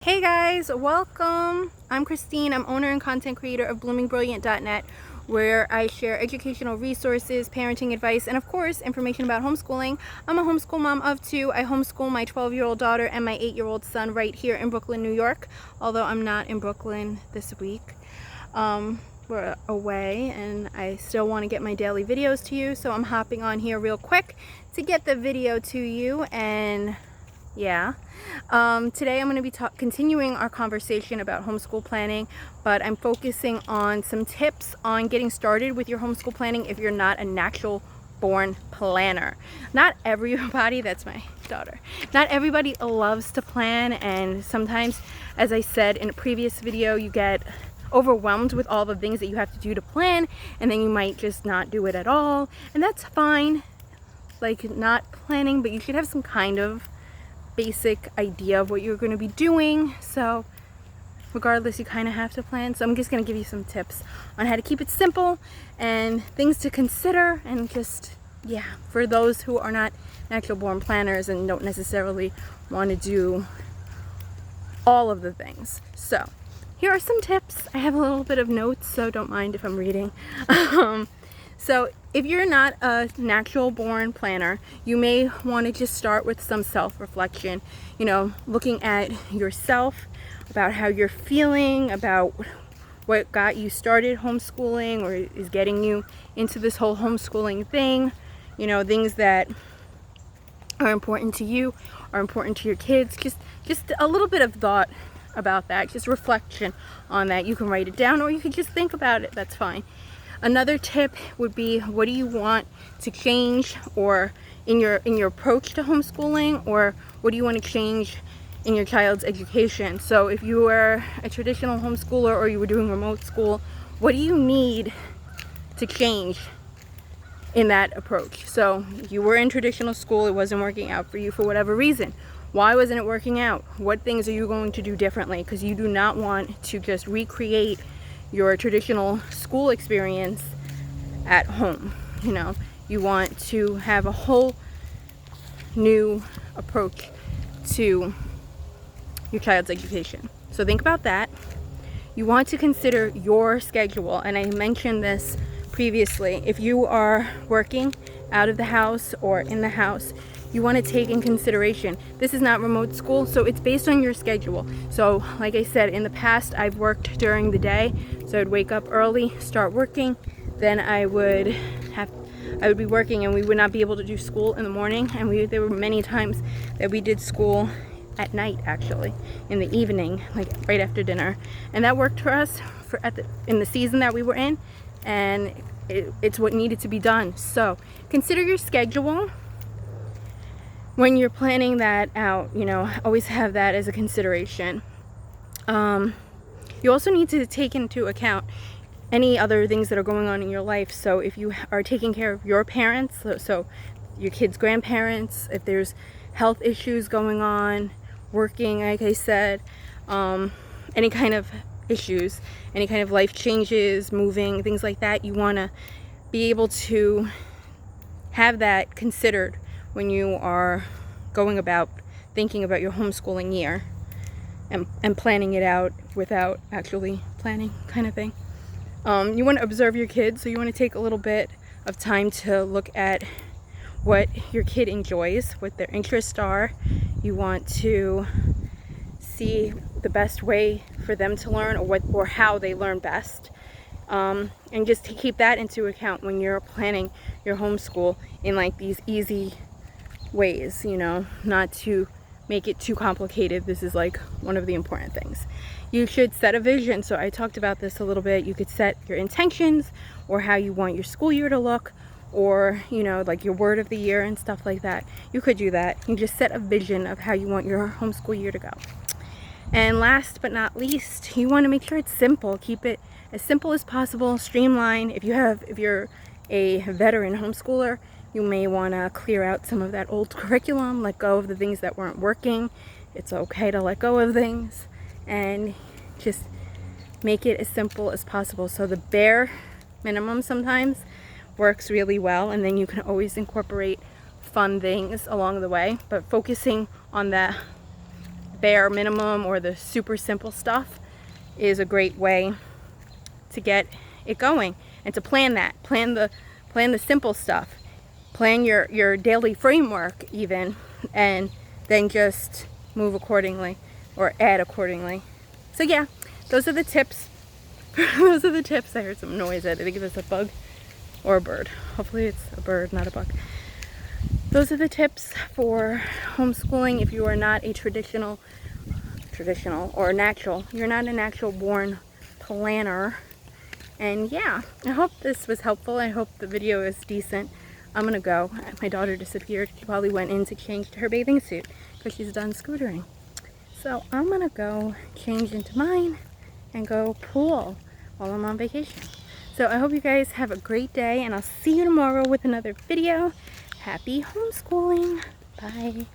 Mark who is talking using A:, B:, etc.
A: Hey guys, welcome. I'm Christine. I'm owner and content creator of bloomingbrilliant.net, where I share educational resources, parenting advice, and of course information about homeschooling. I'm a homeschool mom of two. I homeschool my 12-year-old daughter and my 8-year-old son right here in Brooklyn, New York, although I'm not in Brooklyn this week. We're away and I still want to get my daily videos to you, so I'm hopping on here real quick to get the video to you. And yeah, today I'm going to be continuing our conversation about homeschool planning, but I'm focusing on some tips on getting started with your homeschool planning if you're not a natural born planner. Not everybody, that's my daughter, not everybody loves to plan, and sometimes, as I said in a previous video, you get overwhelmed with all the things that you have to do to plan, and then you might just not do it at all, and that's fine, like not planning, but you should have some kind of basic idea of what you're going to be doing. So regardless, you kind of have to plan. So I'm just going to give you some tips on how to keep it simple and things to consider, and just, yeah, for those who are not natural born planners and don't necessarily want to do all of the things. So here are some tips. I have a little bit of notes, so don't mind if I'm reading. So if you're not a natural born planner, you may want to just start with some self-reflection, you know, looking at yourself, about how you're feeling, about what got you started homeschooling or is getting you into this whole homeschooling thing, you know, things that are important to you, are important to your kids. Just a little bit of thought about that, just reflection on that. You can write it down or you can just think about it, that's fine. Another tip would be, what do you want to change or in your approach to homeschooling, or what do you want to change in your child's education? So if you were a traditional homeschooler or you were doing remote school, what do you need to change in that approach? So you were in traditional school, it wasn't working out for you for whatever reason. Why wasn't it working out? What things are you going to do differently? Because you do not want to just recreate your traditional school experience at home. You know, you want to have a whole new approach to your child's education. So think about that. You want to consider your schedule, and I mentioned this previously. If you are working out of the house or in the house, you want to take in consideration, this is not remote school, so it's based on your schedule. So like I said, in the past I've worked during the day, so I'd wake up early, start working, then I would be working and we would not be able to do school in the morning, and there were many times that we did school at night, actually in the evening, like right after dinner, and that worked for us in the season that we were in, and it's what needed to be done. So consider your schedule when you're planning that out. You know, always have that as a consideration. You also need to take into account any other things that are going on in your life. So if you are taking care of your parents, so your kids' grandparents, if there's health issues going on, working, like I said, any kind of issues, any kind of life changes, moving, things like that, you want to be able to have that considered when you are going about thinking about your homeschooling year and planning it out without actually planning, kind of thing. You want to observe your kids, so you want to take a little bit of time to look at what your kid enjoys, what their interests are. You want to see the best way for them to learn, or how they learn best, and just to keep that into account when you're planning your homeschool in like these easy ways, you know, not to make it too complicated. This is like one of the important things. You should set a vision. So I talked about this a little bit. You could set your intentions, or how you want your school year to look, or, you know, like your word of the year and stuff like that. You could do that. You just set a vision of how you want your homeschool year to go. And last but not least, you want to make sure it's simple. Keep it as simple as possible, streamline. If you're a veteran homeschooler, you may want to clear out some of that old curriculum, let go of the things that weren't working. It's okay to let go of things and just make it as simple as possible. So the bare minimum sometimes works really well, and then you can always incorporate fun things along the way, but focusing on the bare minimum or the super simple stuff is a great way to get it going, and to plan that. Plan the simple stuff. Plan your daily framework even, and then just move accordingly or add accordingly. So yeah, those are the tips. Those are the tips. I heard some noise. I think it was a bug or a bird. Hopefully it's a bird, not a bug. Those are the tips for homeschooling if you are not a traditional or natural. You're not a natural born planner. And yeah, I hope this was helpful. I hope the video is decent. I'm gonna go. My daughter disappeared. She probably went in to change to her bathing suit because she's done scootering. So I'm gonna go change into mine and go pool while I'm on vacation. So I hope you guys have a great day, and I'll see you tomorrow with another video. Happy homeschooling. Bye.